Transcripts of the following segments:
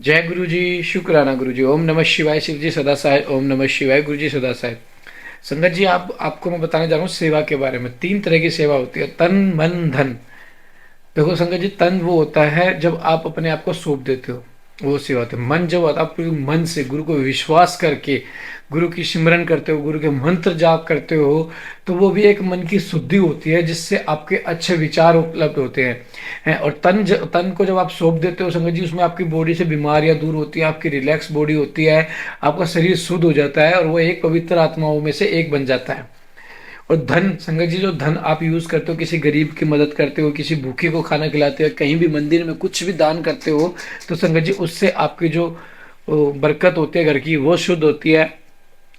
जय गुरु जी। शुक्राना गुरु जी। ओम नमः शिवाय। शिव जी सदा सहाय। ओम नमः शिवाय। गुरु जी सदा सहाय। संगत जी, आपको मैं बताने जा रहा हूँ सेवा के बारे में। तीन तरह की सेवा होती है, तन मन धन। देखो संगत जी, तन वो होता है जब आप अपने आप को सौंप देते हो, वो सेवा होती है। मन जब होता है आप पूरे मन से गुरु को विश्वास करके गुरु की सिमरन करते हो, गुरु के मंत्र जाप करते हो, तो वो भी एक मन की शुद्धि होती है जिससे आपके अच्छे विचार उपलब्ध होते हैं। और तन को जब आप सौंप देते हो संगत जी, उसमें आपकी बॉडी से बीमारियां दूर होती है, आपकी रिलैक्स बॉडी होती है, आपका शरीर शुद्ध हो जाता है और वो एक पवित्र आत्माओं में से एक बन जाता है। और धन संगत जी, जो धन आप यूज करते हो, किसी गरीब की मदद करते हो, किसी भूखे को खाना खिलाते हो, कहीं भी मंदिर में कुछ भी दान करते हो, तो संगत जी उससे आपकी जो बरकत होती है घर की, वो शुद्ध होती है,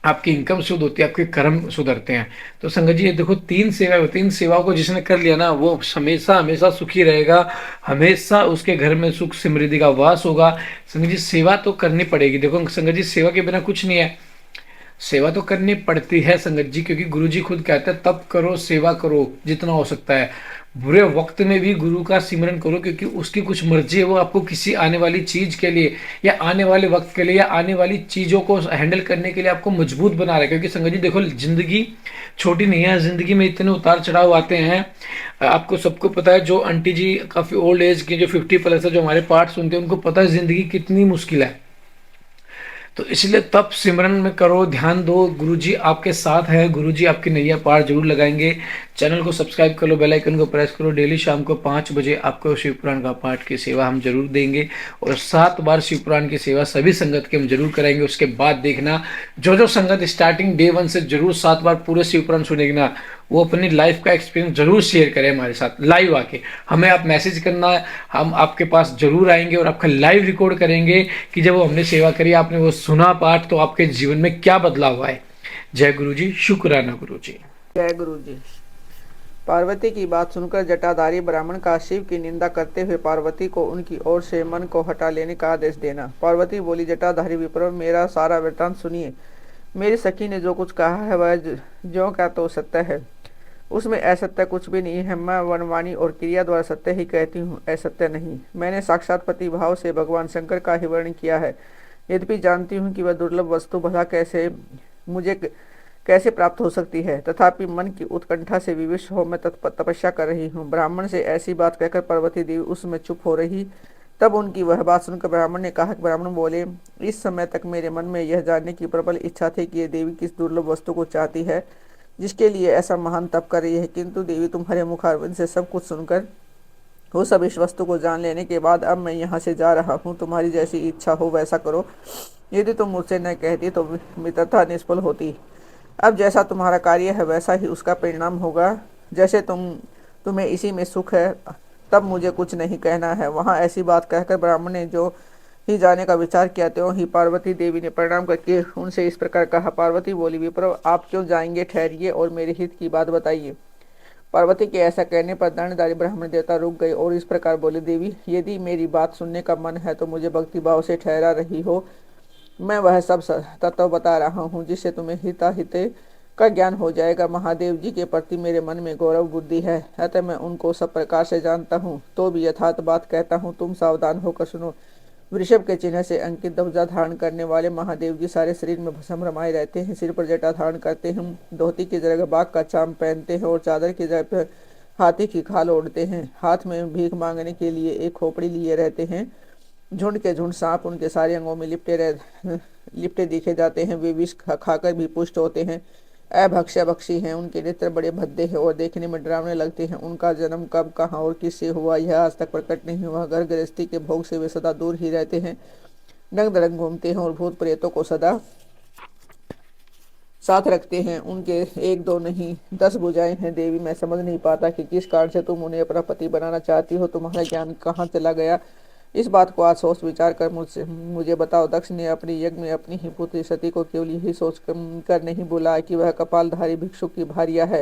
आपकी इनकम शुद्ध होती है, आपके कर्म सुधरते हैं। तो संगत जी ये देखो, तीन सेवा होती है। इन सेवाओं को जिसने कर लिया ना, वो हमेशा हमेशा सुखी रहेगा, हमेशा उसके घर में सुख समृद्धि का वास होगा। संगत जी सेवा तो करनी पड़ेगी। देखो संगत जी, सेवा के बिना कुछ नहीं है। सेवा तो करनी पड़ती है संगत जी, क्योंकि गुरु जी खुद कहते हैं तप करो, सेवा करो जितना हो सकता है। बुरे वक्त में भी गुरु का सिमरन करो, क्योंकि उसकी कुछ मर्जी है, वो आपको किसी आने वाली चीज के लिए या आने वाले वक्त के लिए या आने वाली चीजों को हैंडल करने के लिए आपको मजबूत बना रहा है। क्योंकि संगत जी देखो, जिंदगी छोटी नहीं है, जिंदगी में इतने उतार चढ़ाव आते हैं। आपको सबको पता है, जो आंटी जी काफी ओल्ड एज की, जो 50+ है, जो हमारे पाठ सुनते हैं, उनको पता है जिंदगी कितनी मुश्किल है। तो इसलिए तप सिमरन में करो, ध्यान दो, गुरुजी आपके साथ है, गुरुजी आपकी नैया पार जरूर लगाएंगे। चैनल को सब्सक्राइब कर लो, बेल आइकन को प्रेस करो। डेली शाम को 5 बजे आपको शिव पुराण का पाठ की सेवा हम जरूर देंगे, और 7 बार शिव पुराण की सेवा सभी संगत के हम जरूर कराएंगे। उसके बाद देखना, जो जो संगत स्टार्टिंग डे 1 से जरूर 7 बार पूरे शिव पुराण सुनेगी ना, वो अपनी लाइफ का एक्सपीरियंस जरूर शेयर करें हमारे साथ लाइव आके। हमें आप मैसेज करना, हम आपके पास जरूर आएंगे और आपका लाइव रिकॉर्ड करेंगे कि जब वो हमने सेवा करी, आपने वो सुना पाठ, तो आपके जीवन में क्या बदलाव हुआ है। जय गुरु जी। शुक्राना गुरु जी। जय गुरु जी। पार्वती की बात सुनकर जटाधारी ब्राह्मण का शिव की निंदा करते हुए पार्वती को उनकी ओर से मन को हटा लेने का आदेश देना। पार्वती बोली, जटाधारी विप्र, मेरा सारा वृत्तांत सुनिए। मेरी सखी ने जो कुछ कहा है वह ज्यों का तो सत्य है, उसमें असत्य कुछ भी नहीं है। मैं वनवाणी और क्रिया द्वारा सत्य ही कहती हूँ, असत्य नहीं। मैंने साक्षात पति भाव से भगवान शंकर का ही वर्णन किया है। यद्यपि जानती हूँ कि वह दुर्लभ वस्तु भला मुझे कैसे प्राप्त हो सकती है, तथापि मन की उत्कंठा से विवश हो मैं तपस्या कर रही हूँ। ब्राह्मण से ऐसी बात कहकर पार्वती देवी उसमें चुप हो रही। तब उनकी वह बात सुनकर ब्राह्मण ने कहा कि ब्राह्मण बोले, इस समय तक मेरे मन में यह जानने की प्रबल इच्छा थी कि ये देवी किस दुर्लभ वस्तु को चाहती है जिसके लिए ऐसा महान तप कर रही है। किंतु देवी, तुम्हारे मुखारविंद से सब कुछ सुनकर वो सब इस वस्तु को जान लेने के बाद अब मैं यहाँ से जा रहा हूँ। तुम्हारी जैसी इच्छा हो वैसा करो। यदि तुम मुझसे न कहती तो मित्रता निष्फल होती। अब जैसा तुम्हारा कार्य है वैसा ही उसका परिणाम होगा। जैसे तुम्हें इसी में सुख है, तब मुझे कुछ नहीं कहना है। वहाँ ऐसी बात कहकर ब्राह्मण ने जो ही जाने का विचार किया, त्यों ही पार्वती देवी ने प्रणाम करके उनसे इस प्रकार कहा। पार्वती बोली, विप्र, आप क्यों जाएंगे? ठहरिए और मेरे हित की बात बताइए। पार्वती के ऐसा कहने पर दंडधारी ब्राह्मण देवता रुक गए और इस प्रकार बोले, देवी, यदि मेरी बात सुनने का मन है तो मुझे भक्ति भाव से ठहरा रही हो। मैं वह सब तत्व बता रहा हूँ जिससे तुम्हें हिताहित का ज्ञान हो जाएगा। महादेव जी के प्रति मेरे मन में गौरव बुद्धि है, अतः मैं उनको सब प्रकार से जानता हूँ, तो भी यथार्थ बात कहता हूँ। तुम सावधान होकर सुनो। वृषभ के चिन्ह से अंकित ध्वजा धारण करने वाले महादेव जी सारे शरीर में भस्म रमाए रहते हैं, सिर पर जटा धारण करते हैं, धोती की जगह बाघ का चाम पहनते हैं और चादर की जगह पर हाथी की खाल ओढ़ते हैं। हाथ में भीख मांगने के लिए एक खोपड़ी लिए रहते हैं। झुंड के झुंड सांप उनके सारे अंगों में लिपटे दिखे जाते हैं। वे विष खाकर भी पुष्ट होते हैं। अभक्ष्य भक्षी हैं। उनके नेत्र बड़े भद्दे हैं और देखने में डरावने लगते हैं। उनका जन्म कब, कहाँ और किससे हुआ, यह आज तक प्रकट नहीं हुआ। घर गृहस्थी के भोग से वे सदा दूर ही रहते हैं। नंग दरंग घूमते हैं और भूत प्रेतों को सदा साथ रखते हैं। उनके 1 2 नहीं 10 भुजाएं हैं। देवी, मैं समझ नहीं पाता कि किस कारण से तुम उन्हें अपना पति बनाना चाहती हो। तुम्हारा ज्ञान कहाँ चला गया? इस बात को आज सोच विचार कर मुझे बताओ। दक्ष ने अपने यज्ञ में अपनी ही पुत्री सती को केवल यही सोच कर नहीं बुलाया कि वह कपालधारी भिक्षुक की भार्या है।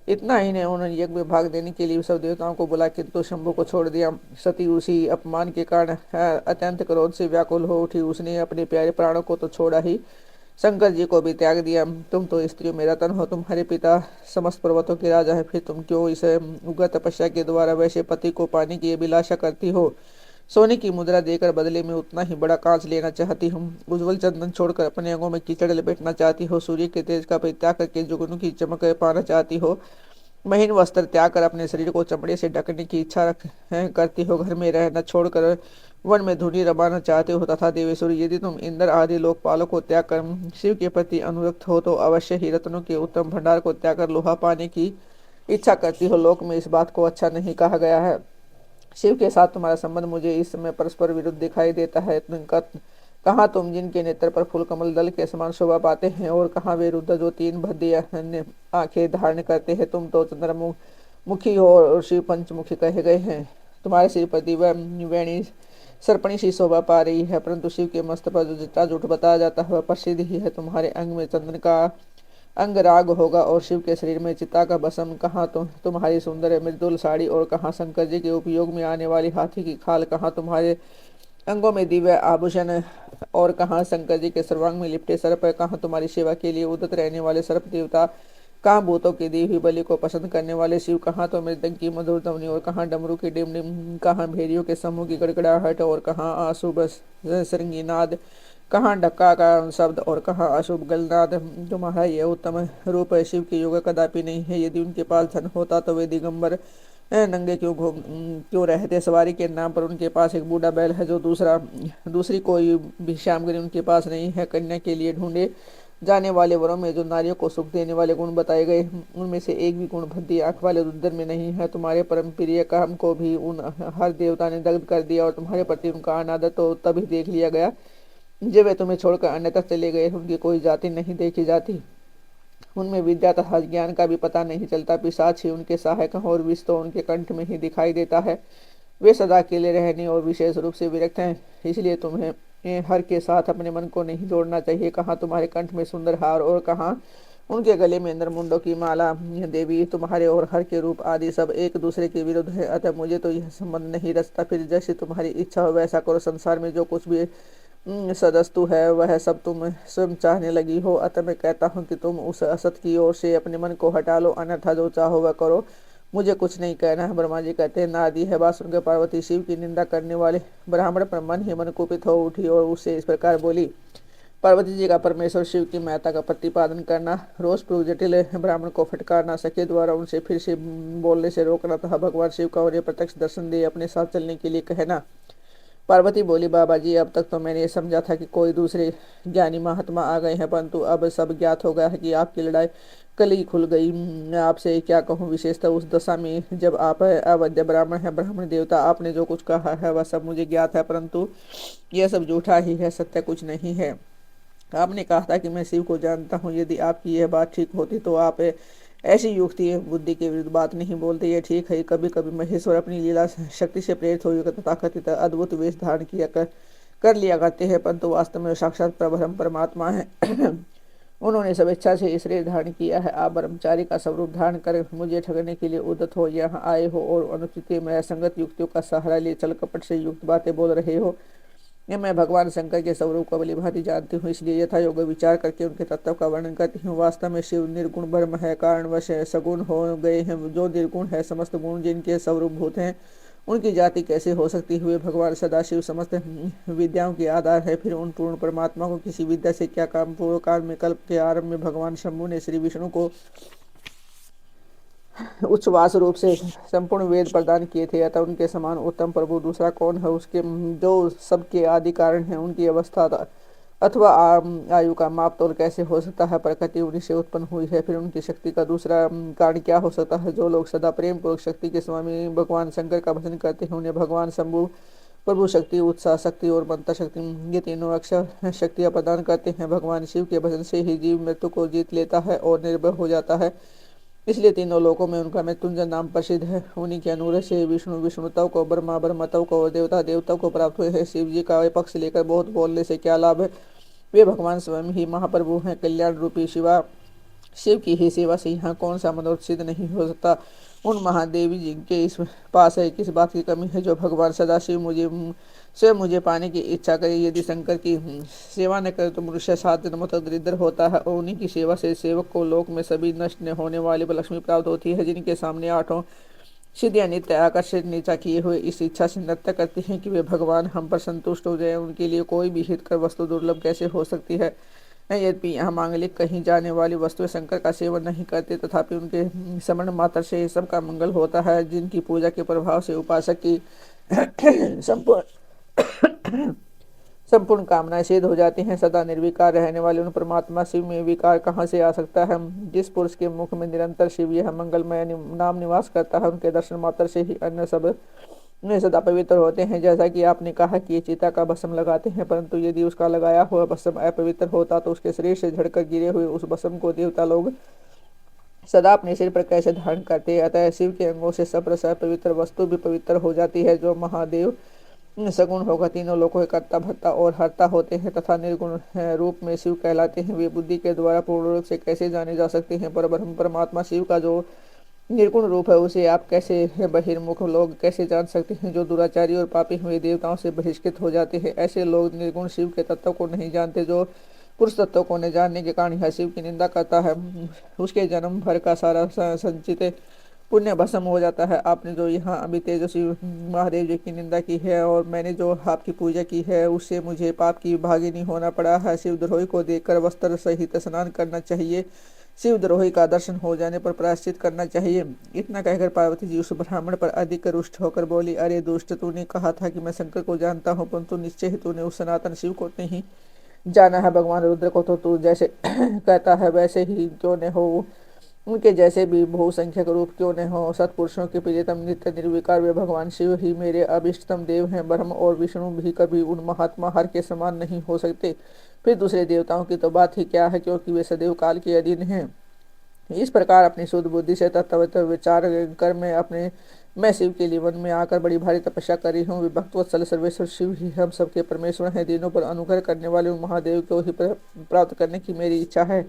इतना ही नहीं, उन्होंने यज्ञ में भाग देने के लिए सब देवताओं को बुला, किंतु शंभु को छोड़ दिया। सती उसी अपमान के कारण अत्यंत क्रोध से व्याकुल हो उठी। उसने अपने प्यारे प्राणों को तो छोड़ा ही, शंकर जी को भी त्याग दिया। तुम तो स्त्रियों में रतन हो, तुम्हारे पिता समस्त पर्वतों के राजा है, फिर तुम क्यों इस उग्र तपस्या के द्वारा वैसे पति को पाने की अभिलाषा करती हो? सोने की मुद्रा देकर बदले में उतना ही बड़ा कांच लेना चाहती हूँ। उज्ज्वल चंदन छोड़कर अपने अंगों में कीचड़ लपेटना चाहती हो। सूर्य के तेज का परित्याग करके जुगनू की चमक पाना चाहती हो। महीन वस्त्र त्याग कर अपने शरीर को चमड़े से ढकने की इच्छा करती हो। घर में रहना छोड़कर वन में धुनी रमाना चाहते हो। तथा देवेश्वरी, यदि तुम इंद्र आदि लोकपालों को त्याग कर शिव के प्रति अनुरक्त हो तो अवश्य ही रत्नों के उत्तम भंडार को त्याग कर लोहा पाने की इच्छा करती हो। लोक में इस बात को अच्छा नहीं कहा गया है। शिव के साथ तुम्हारा संबंध मुझे इस समय परस्पर विरुद्ध दिखाई देता है। कहाँ तुम जिनके नेत्र पर फूल कमल दल के समान शोभा पाते हैं, और कहाँ वे रुद्र जो तीन भद्दी आंखें धारण करते हैं। तुम तो चंद्रमुख मुखी हो और शिव पंचमुखी कहे गए हैं। तुम्हारे सिर पर दिव्य वेणी सर्पणी सी शोभा पा रही है, परंतु शिव के मस्त पर जो जटा जुट बताया जाता है वह प्रसिद्ध ही है। तुम्हारे अंग में चंद्र का अंग राग होगा और शिव के शरीर में चिता का भस्म। कहाँ तुम्हारी सुंदर मृदुल साड़ी, और कहाँ शंकर जी के उपयोग में आने वाली हाथी की खाल। कहाँ तुम्हारे अंगों में दिव्य आभूषण, और कहाँ शंकर जी के सर्वांग में लिपटे सर्प। कहाँ तुम्हारी सेवा के लिए उदत रहने वाले सर्प देवता। कहाँ भूतों की दी हुई बलि को पसंद करने वाले शिव। कहाँ तो मृदंग की मधुर ध्वनि, और कहाँ डमरू की डिम डिम। कहाँ भेड़ियों के समूह की गड़गड़ाहट, और कहाँ अशुभ श्रृंगी नाद। कहाँ डक्का का शब्द, और कहाँ अशुभ गलनाद। तुम्हारा यह उत्तम रूप शिव की योगा कदापि नहीं है। यदि उनके पास धन होता तो वे दिगंबर नंगे क्यों रहते। सवारी के नाम पर उनके पास एक बूढ़ा बैल है, जो दूसरी कोई भी सामग्री उनके पास नहीं है। कन्या के लिए ढूंढे जाने वाले वरों में जो नारियों को सुख देने वाले गुण बताए गए, उनमें से एक भी गुण भद्दी आंख वाले रुद्र में नहीं है। तुम्हारे परम प्रिय काम को भी उन हर देवता ने दग्ध कर दिया, और तुम्हारे प्रति उनका अनादर तो तभी देख लिया गया जब वे तुम्हें छोड़कर अन्यत्र चले गए। उनकी कोई जाति नहीं देखी जाती, उनमें विद्या तथा ज्ञान का भी पता नहीं चलता। पिशाच ही उनके सहायक हैं, और विष तो उनके कंठ में ही दिखाई देता है। वे सदा अकेले रहने और विशेष रूप से विरक्त हैं, इसलिए तुम्हें हर के साथ अपने मन को नहीं जोड़ना चाहिए। कहाँ तुम्हारे कंठ में सुंदर हार, और कहाँ उनके गले में इंद्रमुंडों की माला। देवी, तुम्हारे और हर के रूप आदि सब एक दूसरे के विरुद्ध है, अतः मुझे तो यह संबंध नहीं रचता। फिर जैसे तुम्हारी इच्छा हो वैसा करो। संसार में जो कुछ भी सदस्तु है वह सब तुम स्वयं चाहने लगी हो, अतः मैं कहता हूँ कि तुम उस असत की ओर से अपने मन को हटा लो, अन्यथा जो चाहो वह करो, मुझे कुछ नहीं कहना है। ब्रह्मा जी कहते हैं, नादी है बात सुनकर पार्वती शिव की निंदा करने वाले ब्राह्मण पर मन ही मन कुपित हो उठी और उससे इस प्रकार बोली। पार्वती जी का परमेश्वर शिव की महत्ता का प्रतिपादन करना, रोज पूर्व जटिल ब्राह्मण को फटकारना, सखे द्वारा उनसे फिर से बोलने से रोकना तथा भगवान शिव का उन्हें प्रत्यक्ष दर्शन दे अपने साथ चलने के लिए कहना। पार्वती बोली, बाबा जी, अब तक तो मैंने ये समझा था कि कोई दूसरे ज्ञानी महात्मा आ गए हैं, परंतु अब सब ज्ञात हो गया है कि आपकी लड़ाई कल ही खुल गई। मैं आपसे क्या कहूँ, विशेषतः उस दशा में जब आप अवध्य ब्राह्मण है, ब्राह्मण देवता। आपने जो कुछ कहा है वह सब मुझे ज्ञात है, परंतु यह सब झूठा ही है, सत्य कुछ नहीं है। आपने कहा था कि मैं शिव को जानता हूँ। यदि आपकी यह बात ठीक होती तो आप ऐसी युक्ति बुद्धि के विरुद्ध बात नहीं बोलते। ये ठीक है, कभी कभी महेश्वर अपनी लीला शक्ति से प्रेरित होकर तथाकथित अद्भुत वेश धारण कर लिया करते हैं, परंतु वास्तव में साक्षात प्रभ्रम परमात्मा है। उन्होंने स्वेच्छा से इस शरीर धारण किया है। आप ब्रह्मचारी का स्वरूप धारण कर मुझे ठगने के लिए उद्यत हो यहाँ आए हो, और अनुचित में असंगत युक्तियों का सहारा लिए छल कपट से युक्त बातें बोल रहे हो। ये मैं भगवान शंकर के स्वरूप को भली भांति जानती हूँ, इसलिए यथा योग विचार करके उनके तत्व का वर्णन करती हूँ। वास्तव में शिव निर्गुण ब्रह्म है, कारणवश सगुण हो गए हैं। जो निर्गुण है, समस्त गुण जिनके स्वरूप भूत हैं, उनकी जाति कैसे हो सकती हुए। भगवान सदाशिव समस्त विद्याओं के आधार है। फिर उन पूर्ण परमात्मा को किसी विद्या से क्या काम। पूर्व काल में कल्प के आरंभ में भगवान शंभु ने श्री विष्णु को उच्छ्वास रूप से संपूर्ण वेद प्रदान किए थे, अतः उनके समान उत्तम प्रभु दूसरा कौन है। उसके जो सबके आदि कारण है, उनकी अवस्था अथवा आयु का माप तोल कैसे हो सकता है। प्रकृति उन्हीं से उत्पन्न हुई है, फिर उनकी शक्ति का दूसरा कारण क्या हो सकता है। जो लोग सदा प्रेम पूर्वक शक्ति के स्वामी भगवान शंकर का भजन करते हैं, उन्हें भगवान शंभु प्रभु शक्ति, उत्साह शक्ति और मंत्र शक्ति, ये तीनों अक्षर शक्तियाँ प्रदान करते हैं। भगवान शिव के भजन से ही जीव मृत्यु को जीत लेता है और निर्भय हो जाता है, इसलिए तीनों लोकों में उनका मृत्युंजय नाम प्रसिद्ध है। उन्हीं के अनुग्रह से विष्णु विष्णुतव को, ब्रह्मा ब्रह्मतव को और देवता देवताओं को प्राप्त हुए हैं। शिव जी का पक्ष लेकर बहुत बोलने से क्या लाभ है। वे भगवान स्वयं ही महाप्रभु हैं। कल्याण रूपी शिवा शिव की ही सेवा से यहाँ कौन सा मनोरथ सिद्ध नहीं हो सकता। उन महादेवी जी के इस पास है किस बात की कमी है जो भगवान सदाशिव स्वयं मुझे पाने की इच्छा करे। यदि शंकर की सेवा न करे तो मनुष्य 7 जन्मों तक दरिद्र होता है, और उन्हीं की सेवा से सेवक को लोक में सभी नष्ट होने वाली लक्ष्मी प्राप्त होती है, जिनके सामने 8 सीधे नित्य आकर्षित नीचा किए हुए इस इच्छा से नृत्य करती हैं कि वे भगवान हम पर संतुष्ट हो जाए। उनके लिए कोई भी हितकर वस्तु दुर्लभ कैसे हो सकती है। यद्यपि यहाँ मांगलिक कहीं जाने वाली वस्तुएं शंकर का सेवन नहीं करते, तथापि उनके स्मरण मात्र से सबका मंगल होता है। जिनकी पूजा के प्रभाव से उपासक की संपूर्ण संपूर्ण कामनाएं सिद्ध हो जाती हैं। सदा निर्विकार रहने वाले उन परमात्मा शिव में विकार कहाँ से आ सकता है। जिस पुरुष के मुख में निरंतर शिव यह मंगलमय नाम निवास करता है, उनके दर्शन मात्र से ही अन्य सब में सदा पवित्र होते हैं। जैसा कि आपने कहा कि ये चिता का भस्म लगाते हैं, परंतु यदि उसका लगाया हुआ भस्म अपवित्र होता तो उसके शरीर से झड़कर गिरे हुए उस भस्म को देवता लोग सदा अपने सिर पर कैसे धारण करते हैं। अतः शिव के अंगों से सब रस पवित्र वस्तु भी पवित्र हो जाती है। जो महादेव सगुण होकर तीनों लोगों के कर्ता भर्ता और हर्ता होते हैं तथा निर्गुण रूप में शिव कहलाते हैं, वे बुद्धि के द्वारा पूर्ण रूप से कैसे जाने जा सकते हैं। पर ब्रह्म परमात्मा शिव का जो निर्गुण रूप है उसे आप कैसे बहिर्मुख लोग कैसे जान सकते हैं। जो दुराचारी और पापी हुए देवताओं से बहिष्कृत हो जाते हैं, ऐसे लोग निर्गुण शिव के तत्व को नहीं जानते। जो पुरुष तत्व को न जानने के कारण यह शिव की निंदा करता है, उसके जन्म भर का सारा संचित पुण्य भस्म हो जाता है। आपने जो यहाँ अभी तेजस्वी महादेव जी की निंदा की है और मैंने जो आपकी पूजा की है, उससे मुझे पाप की भागिनी होना पड़ा है। शिवद्रोही को देखकर वस्त्र सहित स्नान करना चाहिए। शिवद्रोही का दर्शन हो जाने पर प्रायश्चित करना चाहिए। इतना कहकर पार्वती जी उस ब्राह्मण पर अधिक रुष्ट होकर बोली, अरे दुष्ट, तूने कहा था कि मैं शंकर को जानता हूँ, परंतु निश्चय ही तूने उस सनातन शिव को नहीं जाना है। भगवान रुद्र को तो तू जैसे कहता है वैसे ही क्यों न हो, उनके जैसे भी बहुसंख्यक रूप क्यों न हो। सत्पुरुषों के प्रियतम नित्य निर्विकार वे भगवान शिव ही मेरे अभिष्टतम देव हैं। ब्रह्म और विष्णु भी कभी उन महात्मा हर के समान नहीं हो सकते। फिर दूसरे देवताओं की तो बात ही क्या है, क्योंकि वे सदैव काल के अधीन हैं। इस प्रकार अपनी शुद्ध बुद्धि से तत्व विचार कर मैं शिव के लिए वन में आकर बड़ी भारी तपस्या करी हूँ। भक्तवत्सल सर्वेश्वर शिव ही हम सबके परमेश्वर हैं। दिनों पर अनुग्रह करने वाले उन महादेव को ही प्राप्त करने की मेरी इच्छा है।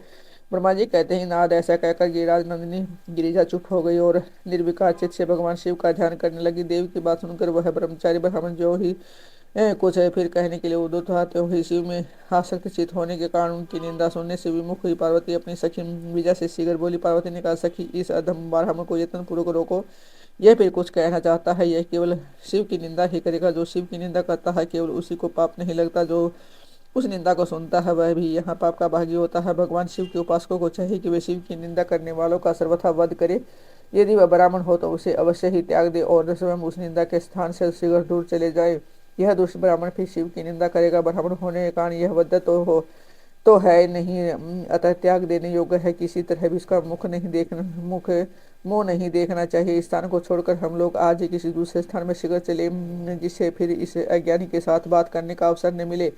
ब्रह्मा जी कहते हैं, नाद ऐसा कहकर गिरिराज नंदिनी गिरिजा चुप हो गई और निर्विकार चित्त से भगवान शिव का ध्यान करने लगी। देव की बात सुनकर वह ब्रह्मचारी ब्राह्मण जो ही कुछ है फिर कहने के लिए उद्युत था, त्यों ही शिव में आसक्त चित होने के कारण उनकी निंदा सुनने से विमुख हुई। पार्वती अपनी सखी विजय से शीघ्र बोली। पार्वती ने कहा, सखी, इस अधम ब्राह्मण को यत्न पूर्वक रोको। यह फिर कुछ कहना चाहता है, यह केवल शिव की निंदा ही करेगा। जो शिव की निंदा करता है केवल उसी को पाप नहीं लगता, जो उस निंदा को सुनता है वह भी यहाँ पाप का भागी होता है। भगवान शिव के उपासकों को चाहिए कि वे शिव की निंदा करने वालों का सर्वथा वध करे। यदि वह ब्राह्मण हो तो उसे अवश्य ही त्याग दे और स्वयं उस निंदा के स्थान से शीघ्र दूर चले जाए। यह दुष्ट ब्राह्मण फिर शिव की निंदा करेगा। ब्राह्मण होने के कारण यह वध तो है नहीं, अतः त्याग देने योग्य है। किसी तरह भी इसका मुंह नहीं देखना चाहिए। इस स्थान को छोड़कर हम लोग आज ही किसी दूसरे स्थान में शीघ्र चले, जिससे फिर इस अज्ञानी के साथ बात करने का अवसर न मिले।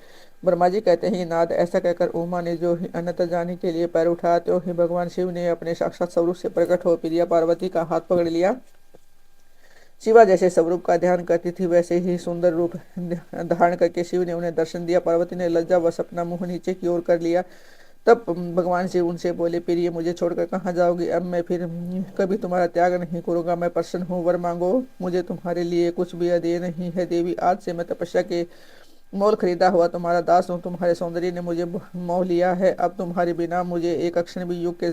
ब्रह्मा जी कहते हैं, नाद ऐसा कहकर उमा ने जो ही अन्यत्र जाने के लिए पैर उठाया, तो ही भगवान शिव ने अपने साक्षात स्वरूप से प्रकट हो प्रिया पार्वती का हाथ पकड़ लिया। शिवा जैसे स्वरूप का ध्यान करती थी, वैसे ही सुंदर रूप धारण करके शिव ने उन्हें दर्शन दिया। पार्वती ने लज्जावश अपना मुंह नीचे की ओर कर लिया। तब भगवान शिव उनसे बोले, प्रिय, मुझे छोड़कर कहाँ जाओगी? अब मैं फिर कभी तुम्हारा त्याग नहीं करूंगा। मैं प्रसन्न हूँ, वर मांगो, मुझे तुम्हारे लिए कुछ भी अदेय नहीं है। देवी, आज से मैं तपस्या के मोल खरीदा हुआ तुम्हारा दास हूँ। तुम्हारे सौंदर्य ने मुझे मोह लिया है। अब तुम्हारे बिना मुझे एक अक्षण भी युग के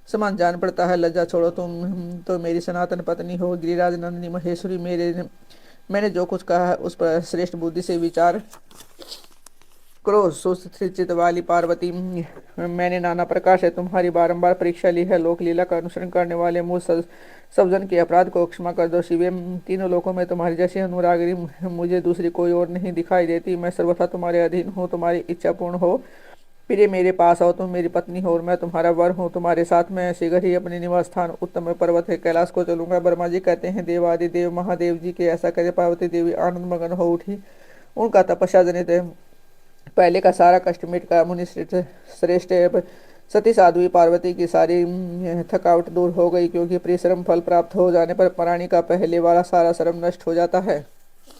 समान जान पड़ता है। लज्जा छोड़ो, तुम तो मेरी सनातन पत्नी हो। गिरिराज नंदिनी महेश्वरी, मैंने जो कुछ कहा है उस पर श्रेष्ठ बुद्धि से विचार करो। सुस्थित वाली पार्वती, मैंने नाना प्रकार से तुम्हारी बारंबार परीक्षा ली है। लोक लीला का अनुसरण करने वाले मुझ सब जन के अपराध को क्षमा कर दो। शिवे, तीनों लोकों में तुम्हारी जैसी अनुरागिनी मुझे दूसरी कोई और नहीं दिखाई देती। मैं सर्वथा तुम्हारे अधीन हूँ। तुम्हारी इच्छा पूर्ण हो, प्रिय, मेरे पास आओ। तुम मेरी पत्नी हो और मैं तुम्हारा वर हूँ। तुम्हारे साथ मैं शीघ्र ही अपने निवास स्थान उत्तम पर्वत है कैलाश को चलूंगा। ब्रह्मा जी कहते हैं, देवादि देव महादेव जी के ऐसा करे पार्वती देवी आनंद मगन हो उठी। उनका तपस्या जनित पहले का सारा कष्ट मिट का मुनि श्रेष्ठ सती साध्वी पार्वती की सारी थकावट दूर हो गई, क्योंकि परिश्रम फल प्राप्त हो जाने पर प्राणी का पहले वाला सारा श्रम नष्ट हो जाता है।